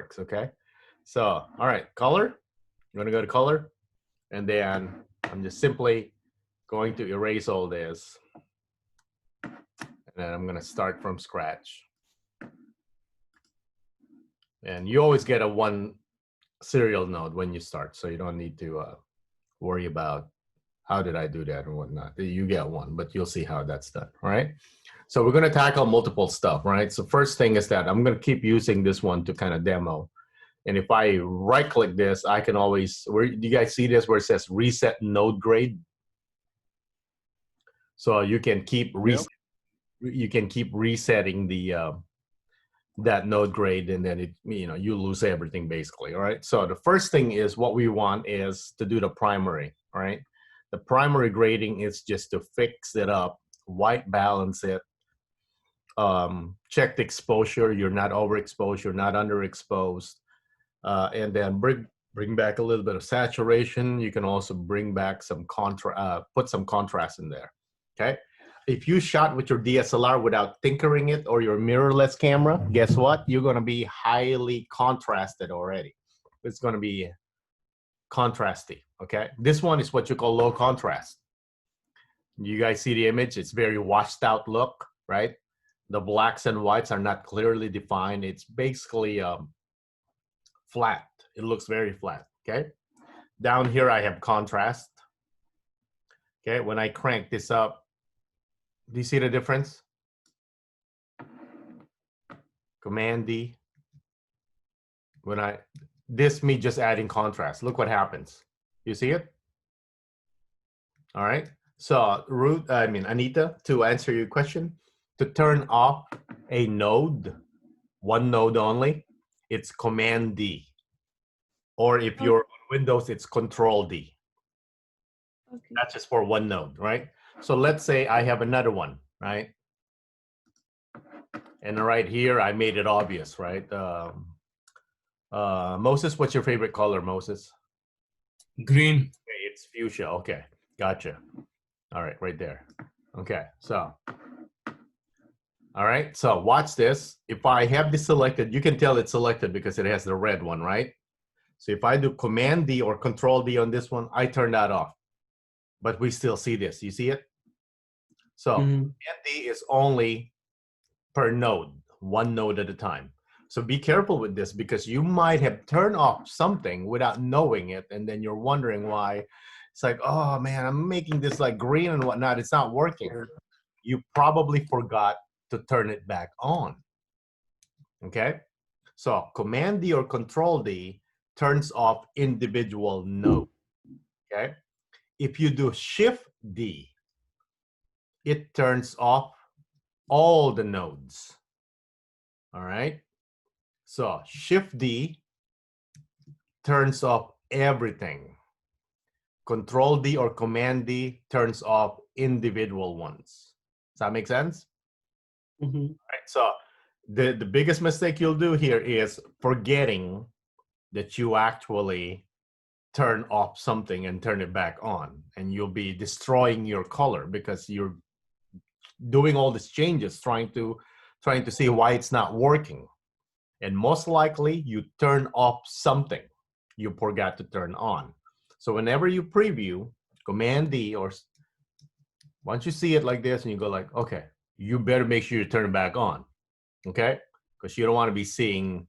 works, okay? So, all right, color. You want to go to color? And then I'm just simply going to erase all this. And then I'm going to start from scratch. And you always get a one serial node when you start, so you don't need to worry about how did I do that or whatnot. You get one, but you'll see how that's done, all right? So we're going to tackle multiple stuff, right? So first thing is that I'm going to keep using this one to kind of demo. And if I right-click this, I can always, do you guys see this where it says reset node grade? So you can keep resetting the that node grade, and then you lose everything basically. All right. So the first thing is what we want is to do the primary. All right. The primary grading is just to fix it up, white balance it, check the exposure. You're not overexposed. You're not underexposed. And then bring back a little bit of saturation. You can also bring back some put some contrast in there. Okay. If you shot with your DSLR without tinkering it or your mirrorless camera, guess what? You're going to be highly contrasted already. It's going to be contrasty. Okay. This one is what you call low contrast. You guys see the image? It's very washed out look, right? The blacks and whites are not clearly defined. It's basically flat. It looks very flat. Okay. Down here, I have contrast. Okay. When I crank this up, do you see the difference? Command D. This me just adding contrast. Look what happens. You see it? All right. So Anita, to answer your question, to turn off a node, one node only, it's Command D. Or if you're on Windows, it's Control D. Okay. That's just for one node, right? So let's say I have another one, right? And right here, I made it obvious, right? Moses, what's your favorite color, Moses? Green. Okay, it's fuchsia. Okay, gotcha. All right, right there. Okay, so. All right, so watch this. If I have this selected, you can tell it's selected because it has the red one, right? So if I do Command D or Control D on this one, I turn that off. But we still see this. You see it? So Command D is only per node, one node at a time. So be careful with this because you might have turned off something without knowing it, and then you're wondering why. It's like, oh man, I'm making this like green and whatnot. It's not working. You probably forgot to turn it back on. Okay? So Command D or Control D turns off individual nodes. Okay? If you do Shift D, it turns off all the nodes. All right? So Shift D turns off everything. Control D or Command D turns off individual ones. Does that make sense? Mm-hmm. All right, so the biggest mistake you'll do here is forgetting that you actually turn off something and turn it back on, and you'll be destroying your color because you're doing all these changes trying to see why it's not working. And most likely you turn off something you forgot to turn on. So whenever you preview, Command D, or once you see it like this and you go like, okay, you better make sure you turn it back on, okay? Because you don't want to be seeing,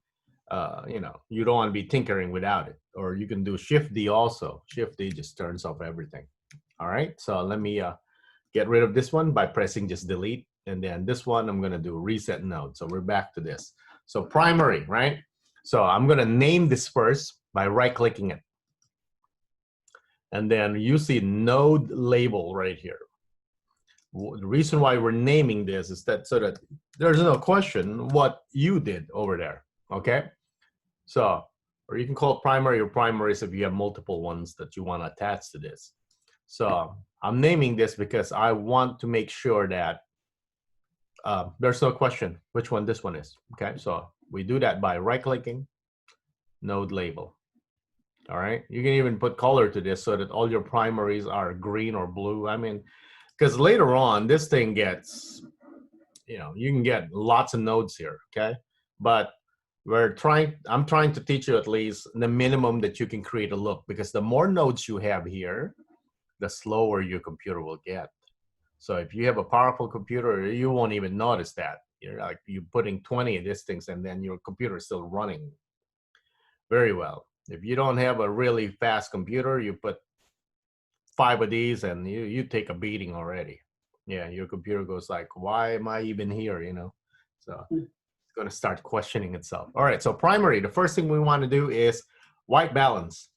you don't want to be tinkering without it. Or you can do Shift D also. Shift D just turns off everything. All right, so let me get rid of this one by pressing just delete. And then this one, I'm going to do reset node. So we're back to this. So primary, right? So I'm going to name this first by right-clicking it. And then you see node label right here. The reason why we're naming this is that so that there's no question what you did over there, okay? So, or you can call it primary or primaries if you have multiple ones that you want to attach to this. So I'm naming this because I want to make sure that there's no question which one this one is, okay? So we do that by right-clicking, node label. All right, you can even put color to this so that all your primaries are green or blue. I mean, because later on, this thing gets, you can get lots of nodes here, okay? But I'm trying to teach you at least the minimum that you can create a look, because the more nodes you have here, the slower your computer will get. So if you have a powerful computer, you won't even notice that. You're putting 20 of these things and then your computer is still running very well. If you don't have a really fast computer, you put 5 of these and you take a beating already. Yeah, your computer goes like, why am I even here? So it's going to start questioning itself. All right, so primary, the first thing we want to do is white balance.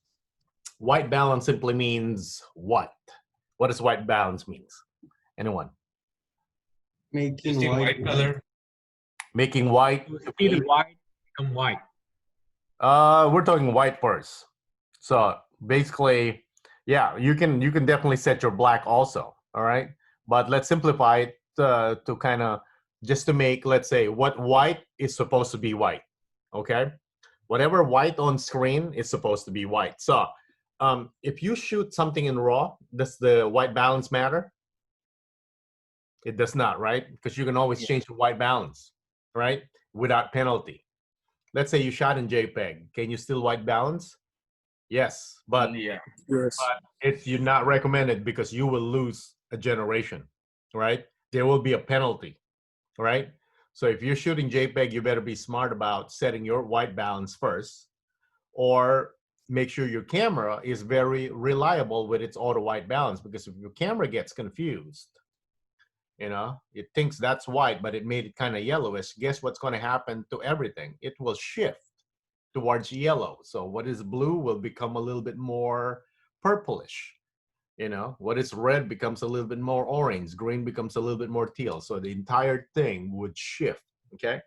White balance simply means what? What does white balance means? Anyone? Making Using white. white color. Making white To to see the be, white become white. we're talking white first. So basically, yeah, you can definitely set your black also. All right, but let's simplify it to kind of just to make, let's say, what white is supposed to be white. Okay, whatever white on screen is supposed to be white. So if you shoot something in RAW, does the white balance matter? It does not, right? Because you can always change the white balance, right? Without penalty. Let's say you shot in JPEG. Can you still white balance? Yes, but Yeah. Yes. it's you're not recommended because you will lose a generation, right? There will be a penalty, right? So if you're shooting JPEG, you better be smart about setting your white balance first, or make sure your camera is very reliable with its auto white balance, because if your camera gets confused, it thinks that's white, but it made it kind of yellowish. Guess what's going to happen to everything? It will shift towards yellow. So what is blue will become a little bit more purplish. What is red becomes a little bit more orange. Green becomes a little bit more teal. So the entire thing would shift. Okay.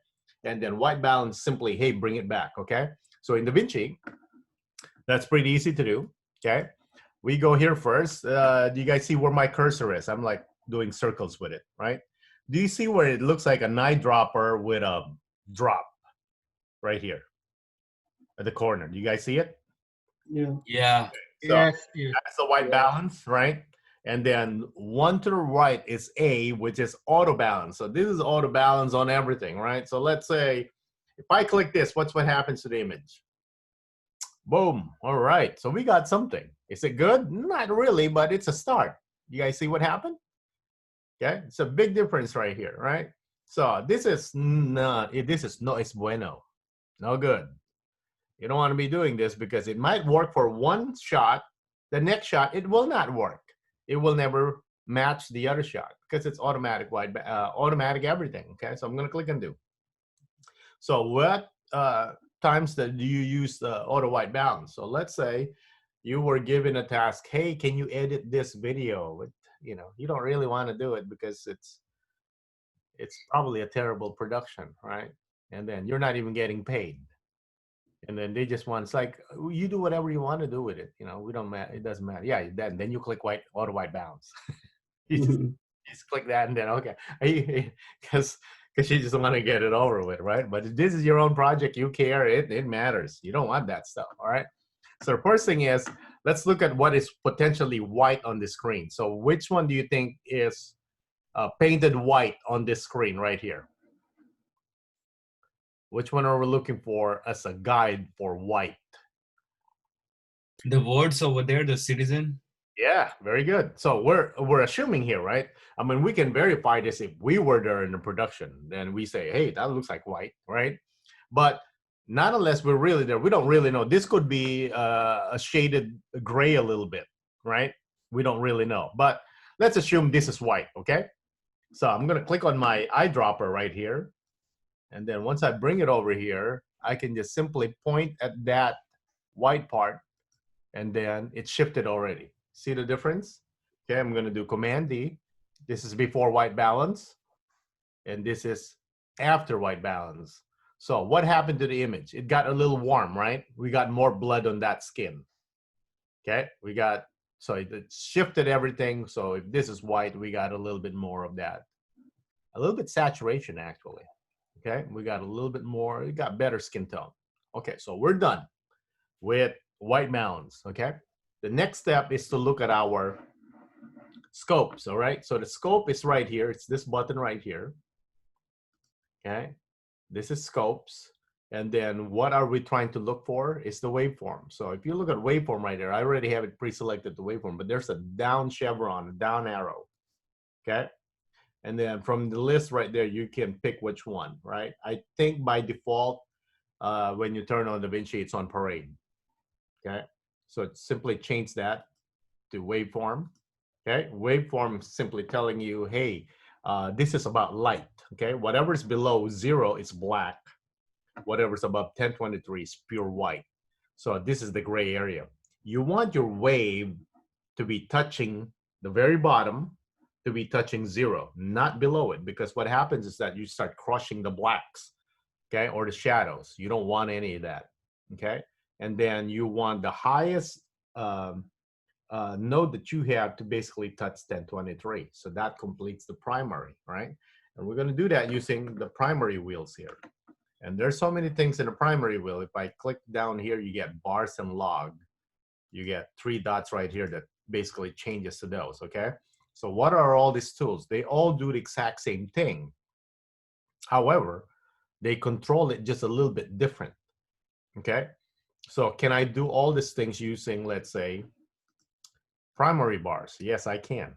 And then white balance simply, hey, bring it back. Okay. So in Davinci, that's pretty easy to do. Okay. We go here first. Do you guys see where my cursor is? I'm like doing circles with it, right? Do you see where it looks like an eyedropper with a drop right here at the corner? Do you guys see it? Yeah. Yeah. So Yes. Yes. that's the white balance, right? And then one to the right is A, which is auto balance. So this is auto balance on everything, right? So let's say if I click this, what happens to the image? Boom. All right. So we got something. Is it good? Not really, but it's a start. You guys see what happened? Okay. It's a big difference right here, right? So this is no es bueno. No good. You don't want to be doing this because it might work for one shot. The next shot, it will not work. It will never match the other shot because it's automatic automatic everything. Okay. So I'm going to click undo. So what times do you use the auto white balance? So let's say you were given a task. Hey, can you edit this video? You don't really want to do it because it's probably a terrible production, right? And then you're not even getting paid. And then they just want, it's like, you do whatever you want to do with it. We don't matter. It doesn't matter. Yeah. Then you click auto white balance. you just click that and then, okay. Because you just want to get it over with, right? But if this is your own project, you care, it matters. You don't want that stuff, all right? So the first thing is, let's look at what is potentially white on the screen. So which one do you think is painted white on this screen right here? Which one are we looking for as a guide for white? The words over there, the citizen. Yeah, very good. So we're assuming here, right? I mean, we can verify this if we were there in the production. Then we say, hey, that looks like white, right? But not unless we're really there. We don't really know. This could be a shaded gray a little bit, right? We don't really know. But let's assume this is white, okay? So I'm going to click on my eyedropper right here. And then once I bring it over here, I can just simply point at that white part, and then it's shifted already. See the difference? Okay, I'm going to do Command D. This is before white balance, and this is after white balance. So what happened to the image? It got a little warm, right? We got more blood on that skin. Okay, so it shifted everything. So if this is white, we got a little bit more of that. A little bit saturation, actually. Okay, we got a little bit more. We got better skin tone. Okay, so we're done with white balance. Okay, the next step is to look at our scopes. All right, so the scope is right here. It's this button right here. Okay, this is scopes, And then what are we trying to look for is the waveform. So if you look at waveform right there, I already have it pre-selected the waveform, but there's a down chevron, a down arrow, okay? And then from the list right there, you can pick which one, right? I think by default, when you turn on Davinci, it's on parade, okay? So it's simply change that to waveform, okay? Waveform is simply telling you, hey, this is about light, okay? Whatever's below 0 is black. Whatever's above 1023 is pure white. So this is the gray area. You want your wave to be touching the very bottom, to be touching 0, not below it, because what happens is that you start crushing the blacks, okay, or the shadows. You don't want any of that, okay? And then you want the highest node that you have to basically touch 1023. So that completes the primary, right? And we're going to do that using the primary wheels here. And there's so many things in the primary wheel. If I click down here, you get bars and log. You get 3 dots right here that basically changes to those, okay? So what are all these tools? They all do the exact same thing. However, they control it just a little bit different, okay? So can I do all these things using, let's say, primary bars? Yes, I can.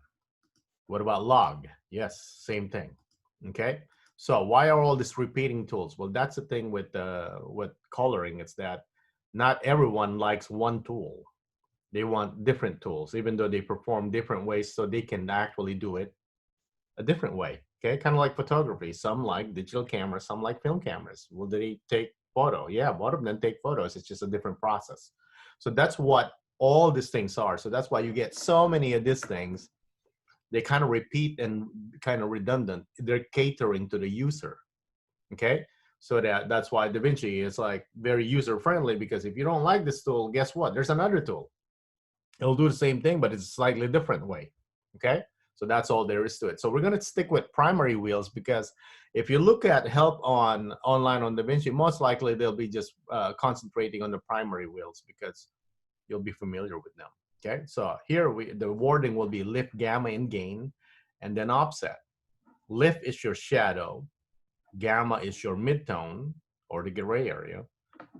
What about log? Yes, same thing, okay? So why are all these repeating tools? Well, that's the thing with coloring. It's that not everyone likes one tool. They want different tools, even though they perform different ways, so they can actually do it a different way. Okay, kind of like photography. Some like digital cameras, some like film cameras. Will they take photo? Yeah, both of them take photos. It's just a different process. So that's what all these things are. So that's why you get so many of these things. They kind of repeat and kind of redundant. They're catering to the user. Okay, so that's why Davinci is like very user friendly, because if you don't like this tool, guess what? There's another tool. It'll do the same thing, but it's a slightly different way. Okay, so that's all there is to it. So we're going to stick with primary wheels, because if you look at help online on Davinci, most likely they'll be just concentrating on the primary wheels, because you'll be familiar with them. Okay, so here the wording will be lift, gamma, and gain, and then offset. Lift is your shadow, gamma is your midtone or the gray area,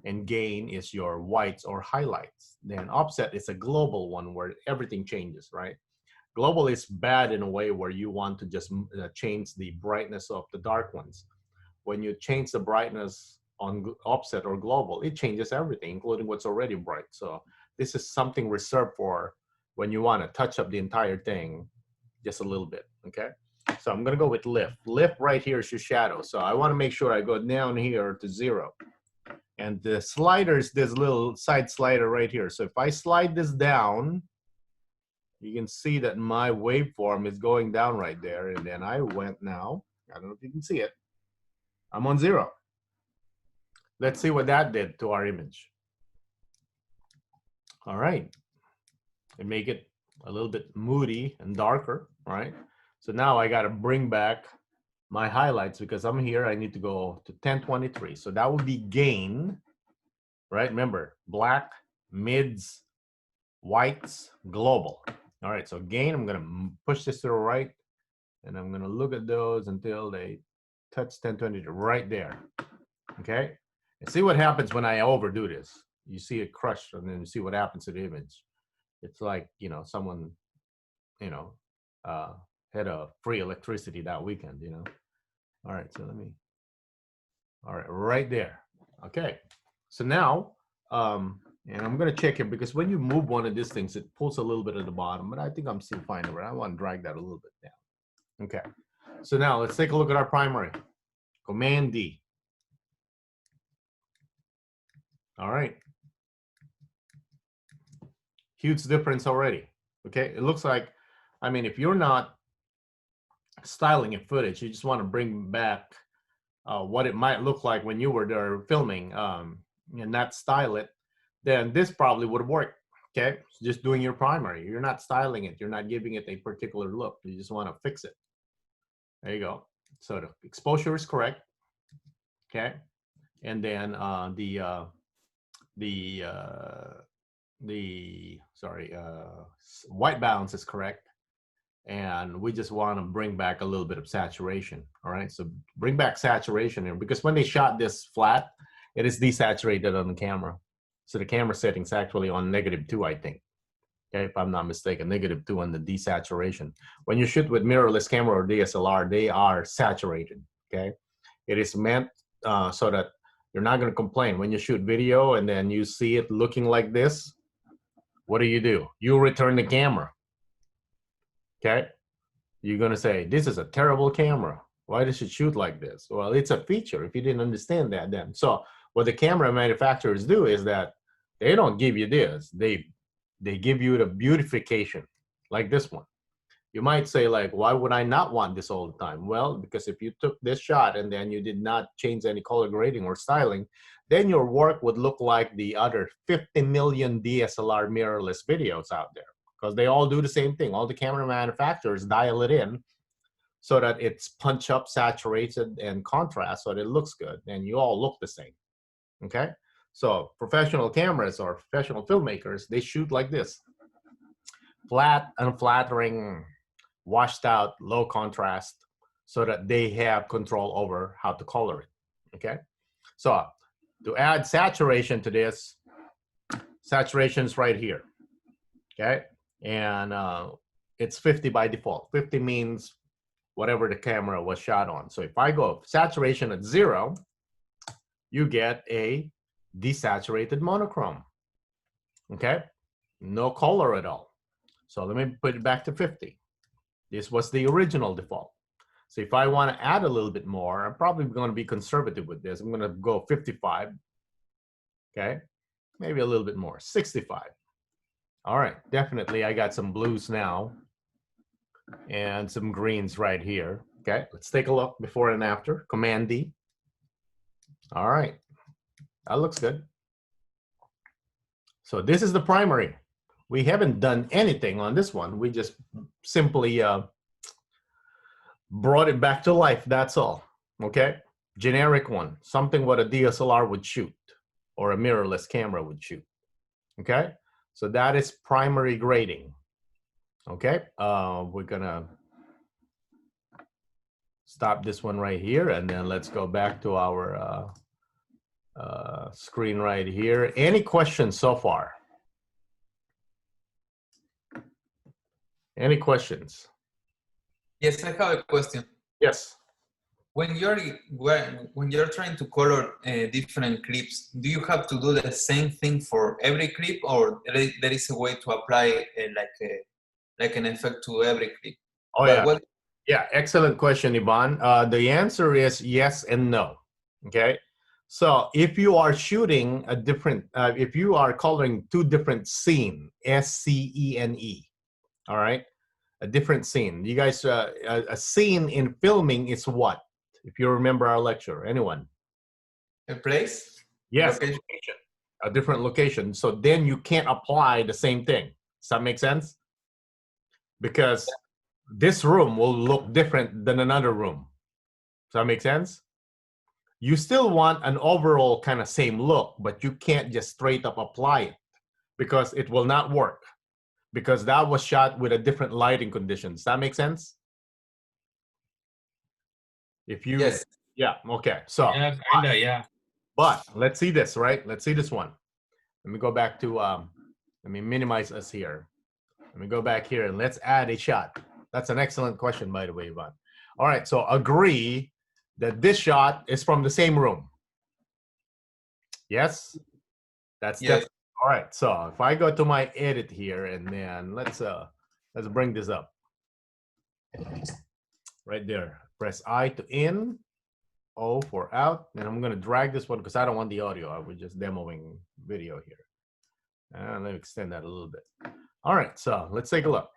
and gain is your whites or highlights. Then offset is a global one where everything changes, right? Global is bad in a way where you want to just change the brightness of the dark ones. When you change the brightness on offset or global, it changes everything, including what's already bright. So this is something reserved for when you want to touch up the entire thing just a little bit, okay? So I'm gonna go with lift. Lift right here is your shadow. So I wanna make sure I go down here to 0. And the slider is this little side slider right here. So if I slide this down, you can see that my waveform is going down right there. And then I went now, I don't know if you can see it, I'm on 0. Let's see what that did to our image. All right, and make it a little bit moody and darker, right? So now I gotta bring back my highlights, because I'm here, I need to go to 1023. So that would be gain, right? Remember, black, mids, whites, global. All right, so gain, I'm gonna push this to the right, and I'm gonna look at those until they touch 1020 right there, okay? And see what happens when I overdo this. You see it crushed, and then you see what happens to the image. It's like, you know, someone, you know, had a free electricity that weekend, you know? All right, so let me, all right, right there. Okay, so now, and I'm gonna check it, because when you move one of these things, it pulls a little bit at the bottom, but I think I'm still fine over it. I want to drag that a little bit down. Okay, so now let's take a look at our primary. Command D. All right. Huge difference already. Okay, it looks like, I mean, if you're not styling a footage, you just want to bring back what it might look like when you were there filming, and not style it, then this probably would have worked. Okay, so just doing your primary, you're not styling it, you're not giving it a particular look, you just want to fix it. There you go. So the exposure is correct. Okay, and then white balance is correct, and we just want to bring back a little bit of saturation. All right, so bring back saturation here, because when they shot this flat, it is desaturated on the camera. So the camera setting's actually on -2, I think. Okay, if I'm not mistaken, -2 on the desaturation. When you shoot with mirrorless camera or DSLR, they are saturated. Okay, it is meant so that you're not going to complain when you shoot video and then you see it looking like this. What do? You return the camera. Okay, you're going to say, this is a terrible camera. Why does it shoot like this? Well, it's a feature. If you didn't understand that then. So what the camera manufacturers do is that they don't give you this. They give you the beautification, like this one. You might say, like, why would I not want this all the time? Well, because if you took this shot and then you did not change any color grading or styling, then your work would look like the other 50 million DSLR mirrorless videos out there, because they all do the same thing. All the camera manufacturers dial it in so that it's punch up, saturated, and contrast so that it looks good, and you all look the same. Okay? So professional cameras or professional filmmakers, they shoot like this. Flat, unflattering, washed out, low contrast, so that they have control over how to color it. Okay? So to add saturation to this, saturation's right here. Okay? And it's 50 by default. 50 means whatever the camera was shot on. So if I go saturation at 0, you get a desaturated monochrome. Okay? No color at all. So let me put it back to 50. This was the original default. So if I want to add a little bit more, I'm probably going to be conservative with this. I'm going to go 55. Okay? Maybe a little bit more, 65. All right, definitely I got some blues now and some greens right here. Okay, let's take a look before and after. Command D. All right, that looks good. So this is the primary. We haven't done anything on this one. We just simply brought it back to life, that's all. Okay, generic one, something what a DSLR would shoot or a mirrorless camera would shoot. Okay, so that is primary grading. Okay, we're gonna stop this one right here, and then let's go back to our screen right here. Any questions so far? Any questions? Yes, I have a question. Yes. When you're trying to color different clips, do you have to do the same thing for every clip, or there is a way to apply like an effect to every clip? Oh, yeah. Yeah, excellent question, Ivan. The answer is yes and no. Okay. So if you are shooting a different, if you are coloring two different scene, SCENE, all right, a different scene. You guys, a scene in filming is what? If you remember our lecture, anyone? A place? Yes, location. A different location. So then you can't apply the same thing. Does that make sense? Because this room will look different than another room. Does that make sense? You still want an overall kind of same look, but you can't just straight up apply it because it will not work, because that was shot with a different lighting conditions. Does that make sense? If you, yes. Yeah, okay. So, yeah, kinda, yeah. But let's see this, right? Let's see this one. Let me go back to, let me minimize us here. Let me go back here and let's add a shot. That's an excellent question, by the way, Ivan. All right, so agree that this shot is from the same room. Yes? That's yes. definitely, all right. So if I go to my edit here and then let's bring this up. Right there. Press I to in, O for out, and I'm gonna drag this one because I don't want the audio. I was just demoing video here. And let me extend that a little bit. All right, so let's take a look.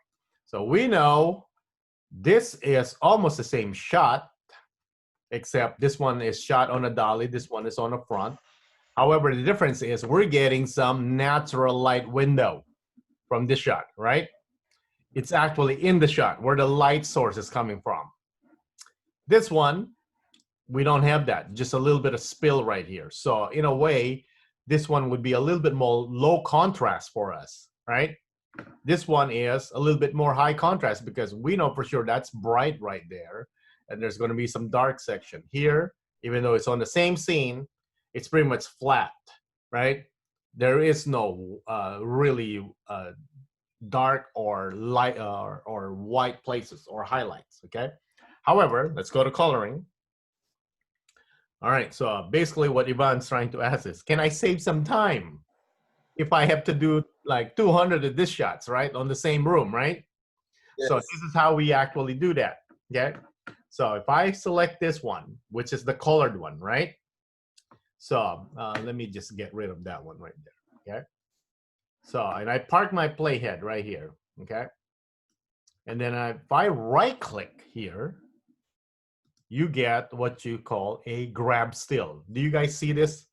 So we know this is almost the same shot, except this one is shot on a dolly, this one is on a front. However, the difference is we're getting some natural light window from this shot, right? It's actually in the shot where the light source is coming from. This one, we don't have that, just a little bit of spill right here. So in a way, this one would be a little bit more low contrast for us, right? This one is a little bit more high contrast because we know for sure that's bright right there. And there's going to be some dark section here, even though it's on the same scene, it's pretty much flat, right? There is no really dark or light or white places or highlights, okay? However, let's go to coloring. All right, so basically what Ivan's trying to ask is, can I save some time if I have to do like 200 of these shots, right, on the same room, right? Yes. So this is how we actually do that, okay? So if I select this one, which is the colored one, right? So let me just get rid of that one right there, okay? So, and I park my playhead right here, okay? And then if I right click here, you get what you call a grab still. Do you guys see this?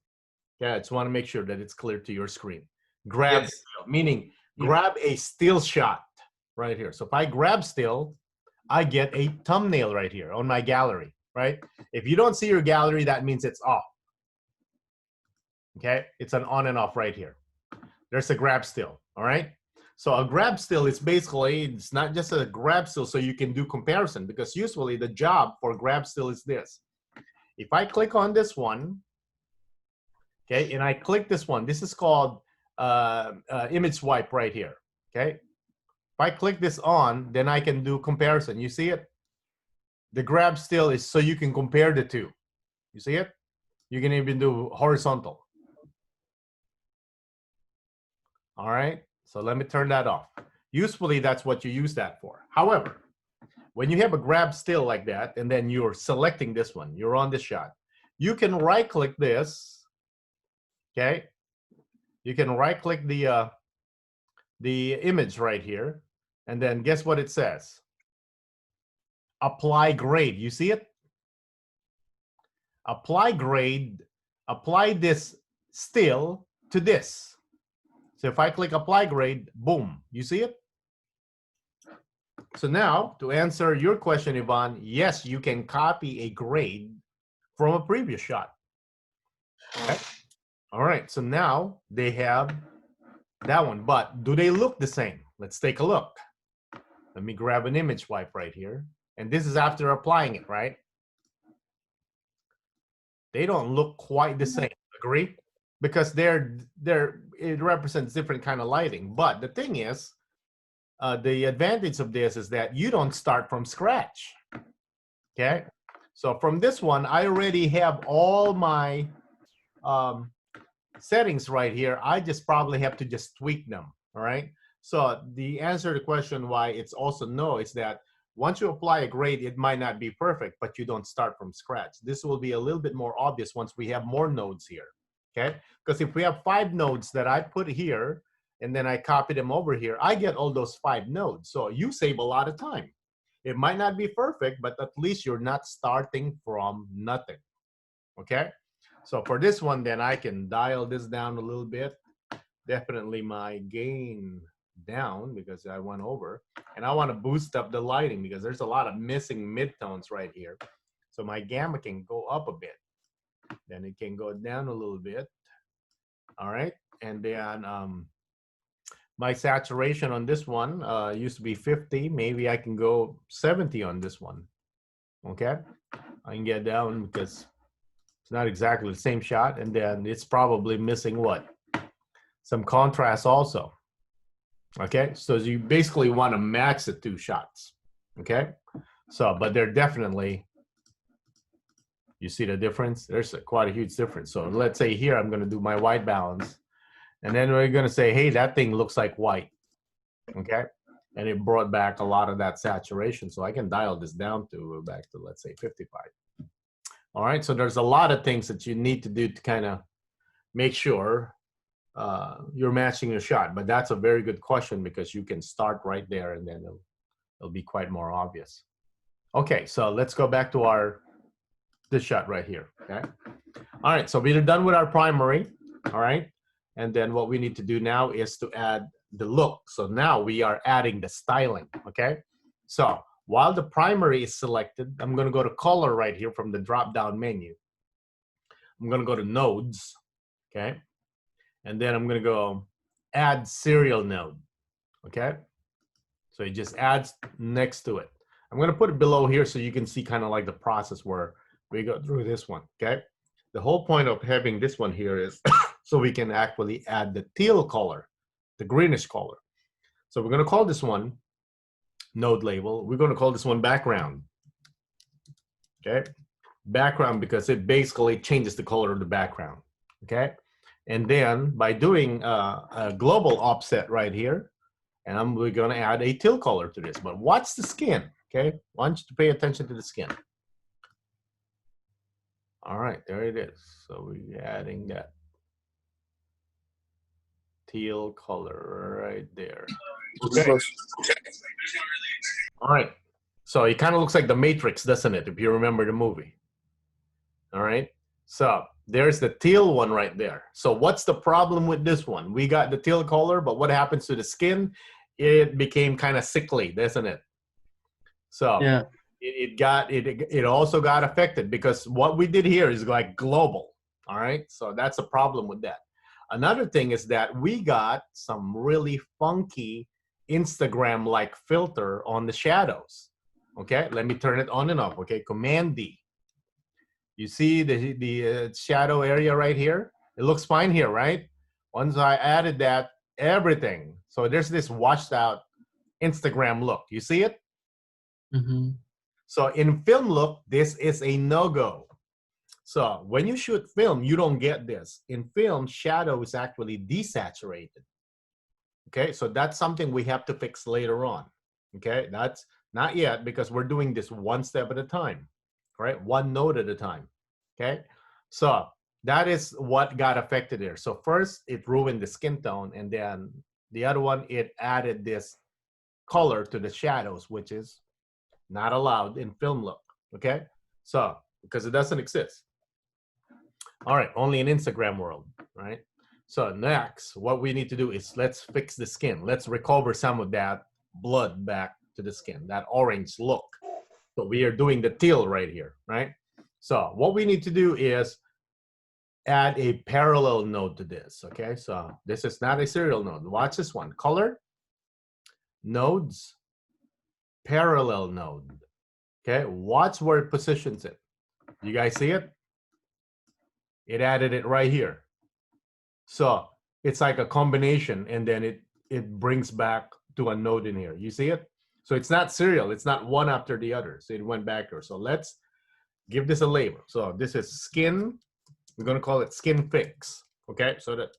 Yeah, I just want to make sure that it's clear to your screen. Grab Yes. still, meaning grab a still shot right here. So if I grab still, I get a thumbnail right here on my gallery, right? If you don't see your gallery, that means it's off. Okay, it's an on and off right here. There's a grab still, all right? So a grab still is basically, it's not just a grab still so you can do comparison, because usually the job for grab still is this. If I click on this one, okay, and I click this one, this is called image swipe right here, okay? If I click this on, then I can do comparison. You see it? The grab still is so you can compare the two. You see it? You can even do horizontal. All right, so let me turn that off. Usually that's what you use that for. However, when you have a grab still like that, and then you're selecting this one, you're on this shot, you can right click this, okay? You can right click the image right here, and then guess what it says? Apply grade, you see it? Apply grade, apply this still to this. So if I click apply grade, boom, you see it? So now, to answer your question, Ivan, yes, you can copy a grade from a previous shot. Okay. All right, so now they have that one, but do they look the same? Let's take a look. Let me grab an image wipe right here. And this is after applying it, right? They don't look quite the same, agree? Because it represents different kind of lighting. But the thing is, the advantage of this is that you don't start from scratch, okay? So from this one, I already have all my settings right here. I just probably have to just tweak them, all right? So the answer to the question why it's also no is that once you apply a grade, it might not be perfect, but you don't start from scratch. This will be a little bit more obvious once we have more nodes here, okay? Because if we have 5 nodes that I put here, and then I copy them over here, I get all those 5 nodes. So you save a lot of time. It might not be perfect, but at least you're not starting from nothing, okay? So for this one, then I can dial this down a little bit. Definitely my gain down because I went over. And I want to boost up the lighting because there's a lot of missing midtones right here. So my gamma can go up a bit. Then it can go down a little bit. All right. And then my saturation on this one used to be 50. Maybe I can go 70 on this one. Okay. I can get down because it's not exactly the same shot. And then it's probably missing what? Some contrast also. Okay. So you basically want to match the 2 shots. Okay. So, but they're definitely, you see the difference? There's quite a huge difference. So let's say here, I'm going to do my white balance. And then we're going to say, hey, that thing looks like white. Okay. And it brought back a lot of that saturation. So I can dial this down to back to, let's say, 55. All right. So there's a lot of things that you need to do to kind of make sure you're matching your shot. But that's a very good question because you can start right there and then it'll be quite more obvious. Okay. So let's go back to this shot right here. Okay. All right. So we're done with our primary. All right. And then what we need to do now is to add the look. So now we are adding the styling, okay? So while the primary is selected, I'm gonna go to color right here from the drop-down menu. I'm gonna go to nodes, okay? And then I'm gonna go add serial node, okay? So it just adds next to it. I'm gonna put it below here so you can see kind of like the process where we go through this one, okay? the whole point of having this one here is so we can actually add the teal color, the greenish color. So we're going to call this one node label. We're going to call this one background. Okay, background, because it basically changes the color of the background. Okay, and then by doing a global offset right here, and we're going to add a teal color to this. But watch the skin. Okay, I want you to pay attention to the skin. All right, there it is. So we're adding that teal color right there. Okay. All right. So it kind of looks like the Matrix, doesn't it? If you remember the movie. All right. So there's the teal one right there. So what's the problem with this one? We got the teal color, but what happens to the skin? It became kind of sickly, doesn't it? So Yeah. it also got affected because what we did here is like global. All right. So that's a problem with that. Another thing is that we got some really funky Instagram-like filter on the shadows. Okay, let me turn it on and off. Okay, Command D. You see the shadow area right here? It looks fine here, right? Once I added that, everything. So there's this washed out Instagram look. You see it? Mm-hmm. So in film look, this is a no-go. So when you shoot film, you don't get this. In film, shadow is actually desaturated. Okay, so that's something we have to fix later on. Okay, that's not yet because we're doing this one step at a time, right? One node at a time. Okay, so that is what got affected there. So first, it ruined the skin tone, and then the other one, it added this color to the shadows, which is not allowed in film look. Okay, so because it doesn't exist. All right, only in Instagram world, right? So next, what we need to do is let's fix the skin. Let's recover some of that blood back to the skin, that orange look. So we are doing the teal right here, right? So what we need to do is add a parallel node to this, okay? So this is not a serial node. Watch this one, color, nodes, parallel node, okay? Watch where it positions it. You guys see it? It added it right here. So it's like a combination, and then it brings back to a node in here. You see it? So it's not serial. It's not one after the other. So it went back here. So let's give this a label. So this is skin. We're going to call it skin fix. Okay? So that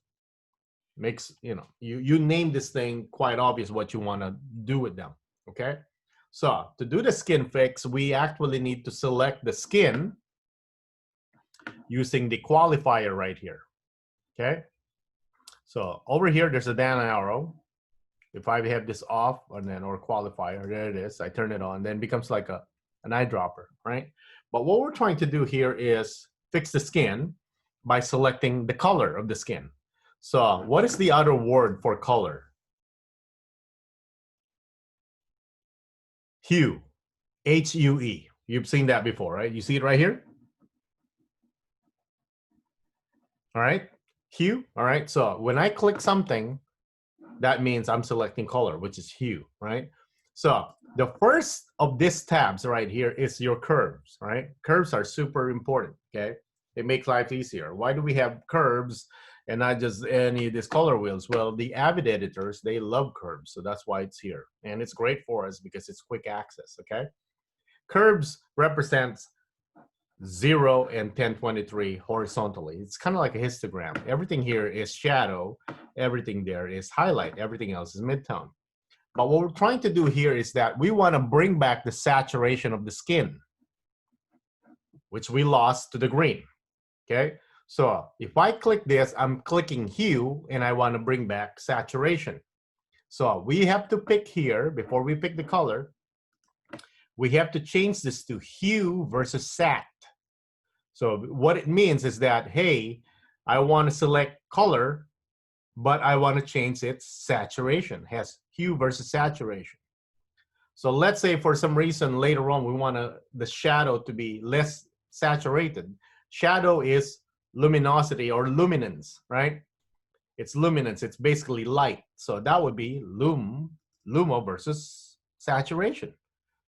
makes, you name this thing quite obvious what you want to do with them. Okay? So to do the skin fix, we actually need to select the skin using the qualifier right here. Okay? So over here, there's a down arrow. If I have this off or qualifier, there it is. I turn it on, then it becomes like an eyedropper, right? But what we're trying to do here is fix the skin by selecting the color of the skin. So what is the other word for color? Hue, H-U-E. You've seen that before, right? You see it right here? All right, hue, all right? So when I click something, that means I'm selecting color, which is hue, right? So the first of these tabs right here is your curves, right? Curves are super important, okay? It makes life easier. Why do we have curves and not just any of these color wheels? Well, the Avid editors, they love curves, so that's why it's here. And it's great for us because it's quick access, okay? Curves represents 0 and 1023 horizontally. It's kind of like a histogram. Everything here is shadow, everything there is highlight, everything else is midtone. But what we're trying to do here is that we want to bring back the saturation of the skin, which we lost to the green. Okay, so if I click this, I'm clicking hue and I want to bring back saturation. So we have to pick here, before we pick the color, we have to change this to hue versus sat. So what it means is that, hey, I want to select color, but I want to change its saturation. It has hue versus saturation. So let's say for some reason later on we want the shadow to be less saturated. Shadow is luminosity or luminance, right? It's luminance. It's basically light. So that would be lumo versus saturation.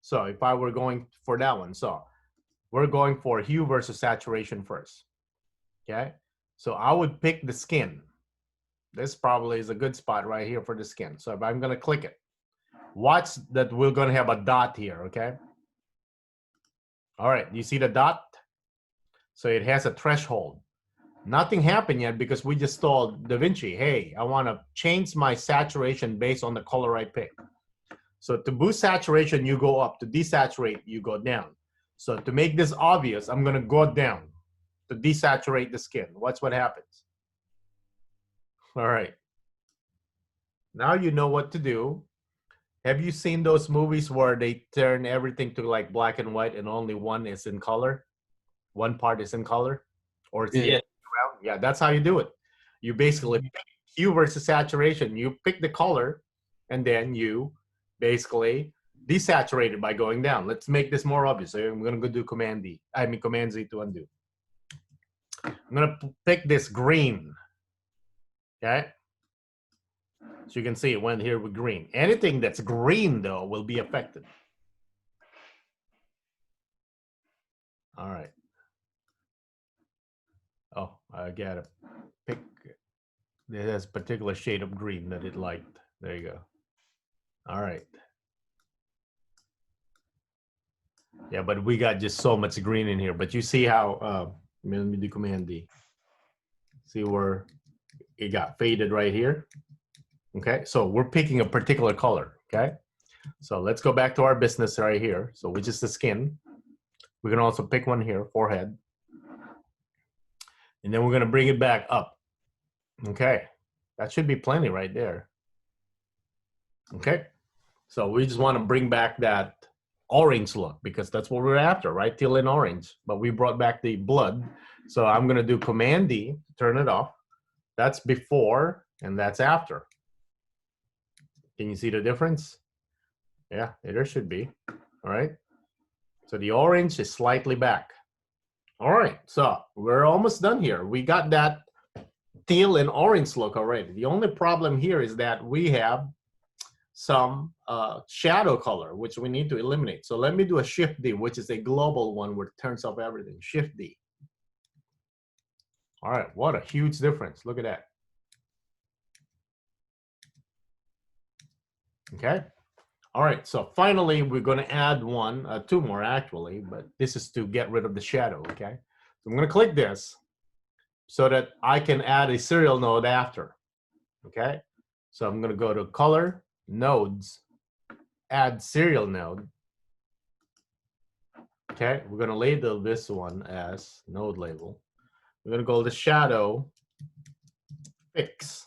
So if I were going for that one, so we're going for hue versus saturation first. Okay, so I would pick the skin. This probably is a good spot right here for the skin. So if I'm going to click it, watch that we're going to have a dot here, okay? All right, you see the dot? So it has a threshold. Nothing happened yet because we just told Davinci, hey, I want to change my saturation based on the color I pick. So to boost saturation, you go up. To desaturate, you go down. So to make this obvious, I'm going to go down to desaturate the skin. Watch what happens. All right. Now you know what to do. Have you seen those movies where they turn everything to like black and white and only one is in color? One part is in color? Or it's Yeah. around? Yeah, that's how you do it. You basically pick hue versus saturation. You pick the color and then you basically desaturate it by going down. Let's make this more obvious. So I'm going to go do Command D. I mean Command Z to undo. I'm going to pick this green. Okay? So you can see it went here with green. Anything that's green, though, will be affected. All right. Oh, I got to pick. It has a particular shade of green that it liked. There you go. All right. Yeah, but we got just so much green in here. But you see how, let me do Command D. See where it got faded right here? Okay, so we're picking a particular color, okay? So let's go back to our business right here. So which is the skin. We can also pick one here, forehead. And then we're gonna bring it back up. Okay, that should be plenty right there. Okay, so we just wanna bring back that orange look because that's what we're after, right? Teal and orange, but we brought back the blood. So I'm gonna do Command D, turn it off. That's before and that's after. Can you see the difference? Yeah, there should be, all right? So the orange is slightly back. All right, so we're almost done here. We got that teal and orange look already. The only problem here is that we have some shadow color, which we need to eliminate. So let me do a Shift D, which is a global one where it turns off everything. Shift D. All right, what a huge difference. Look at that. Okay. All right, so finally, we're going to add one, two more actually, but this is to get rid of the shadow, okay? So I'm going to click this so that I can add a serial node after, okay? So I'm going to go to Color, Nodes, Add Serial Node. Okay, we're going to label this one as Node Label. We're going to go to Shadow, Fix.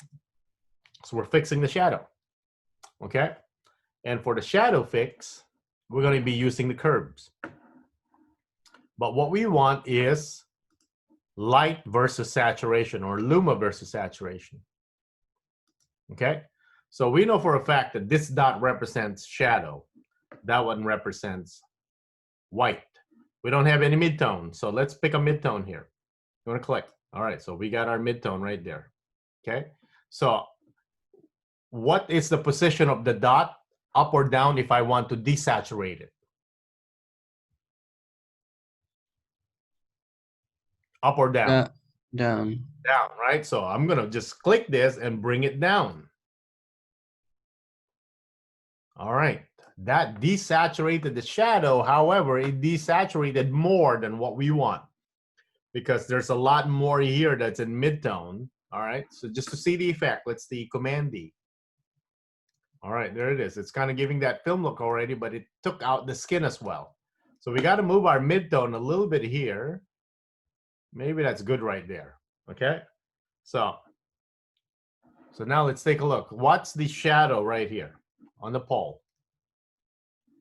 So we're fixing the shadow, okay? And for the shadow fix, we're going to be using the curves. But what we want is light versus saturation or luma versus saturation. Okay? So we know for a fact that this dot represents shadow. That one represents white. We don't have any midtone. So let's pick a midtone here. You want to click. All right. So we got our midtone right there. Okay? So what is the position of the dot? Up or down if I want to desaturate it? Up or down? Down. Down, right? So I'm going to just click this and bring it down. All right. That desaturated the shadow. However, it desaturated more than what we want because there's a lot more here that's in midtone. All right. So just to see the effect, let's see Command D. All right, there it is. It's kind of giving that film look already, but it took out the skin as well. So we got to move our midtone a little bit here. Maybe that's good right there. Okay. So now let's take a look. What's the shadow right here on the pole?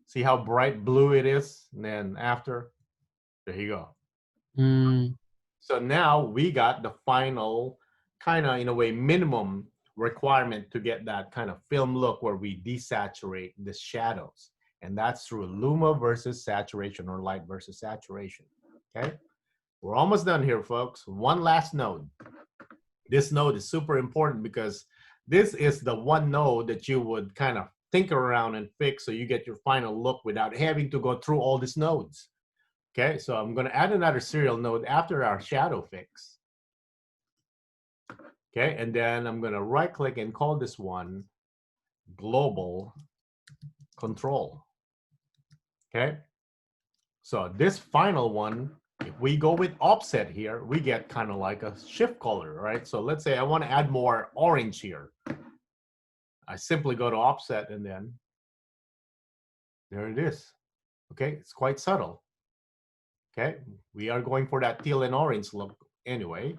See how bright blue it is? And then after, there you go. So now we got the final kind of, in a way, minimum requirement to get that kind of film look where we desaturate the shadows. And that's through luma versus saturation or light versus saturation. Okay. We're almost done here, folks. One last node. This node is super important because this is the one node that you would kind of tinker around and fix so you get your final look without having to go through all these nodes. Okay, so I'm going to add another serial node after our shadow fix. Okay, and then I'm gonna right click and call this one global control. Okay, so this final one, if we go with offset here, we get kind of like a shift color, right? So let's say I want to add more orange here. I simply go to offset and then there it is. Okay, it's quite subtle. Okay, we are going for that teal and orange look anyway.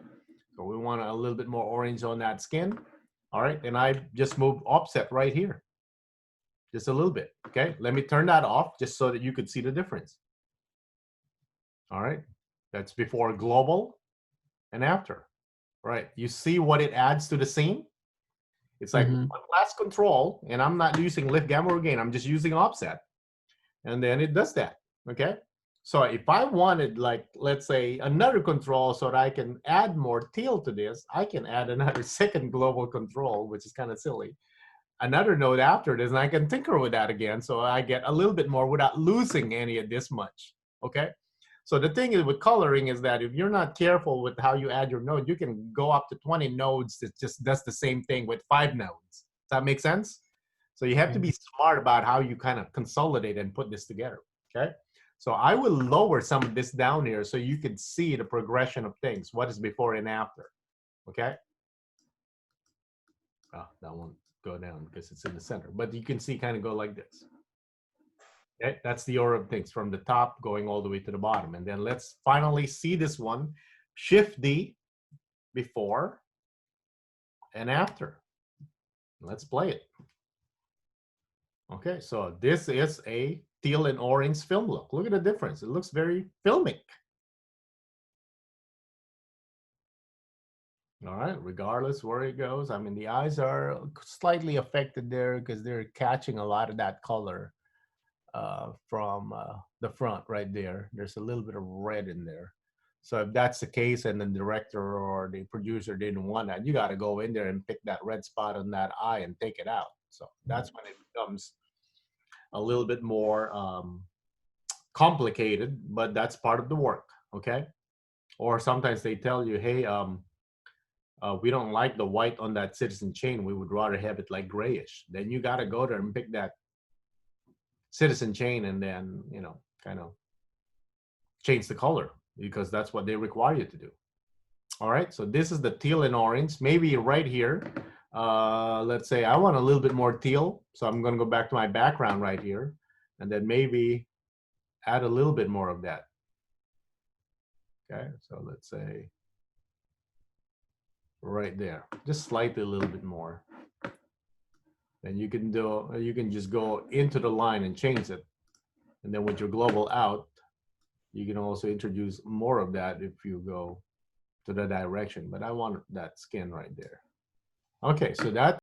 So we want a little bit more orange on that skin. All right, and I just move offset right here. Just a little bit, okay? Let me turn that off just so that you could see the difference. All right, that's before global and after. All right, you see what it adds to the scene? It's like one last control, and I'm not using lift, gamma, or gain. I'm just using offset. And then it does that, okay? So if I wanted, like, let's say, another control so that I can add more teal to this, I can add another second global control, which is kind of silly. Another node after this, and I can tinker with that again, so I get a little bit more without losing any of this much, okay? So the thing is with coloring is that if you're not careful with how you add your node, you can go up to 20 nodes that just does the same thing with 5 nodes. Does that make sense? So you have to be smart about how you kind of consolidate and put this together, okay? So I will lower some of this down here so you can see the progression of things, what is before and after, okay? Oh, that won't go down because it's in the center, but you can see kind of go like this. Okay, that's the order of things from the top going all the way to the bottom. And then let's finally see this one, Shift D, before and after. Let's play it. Okay, so this is a teal and orange film look. Look at the difference. It looks very filmic. All right, regardless where it goes. I mean, the eyes are slightly affected there because they're catching a lot of that color from the front right there. There's a little bit of red in there. So if that's the case and the director or the producer didn't want that, you got to go in there and pick that red spot on that eye and take it out. So that's when it becomes a little bit more complicated, but that's part of the work, okay? Or sometimes they tell you, hey, we don't like the white on that citizen chain. We would rather have it like grayish. Then you got to go there and pick that citizen chain and then, you know, kind of change the color because that's what they require you to do. All right, so this is the teal and orange. Maybe right here, let's say I want a little bit more teal. So I'm going to go back to my background right here and then maybe add a little bit more of that. Okay, so let's say right there, just slightly a little bit more. Then you can just go into the line and change it. And then with your global out, you can also introduce more of that if you go to the direction, but I want that skin right there. Okay, so that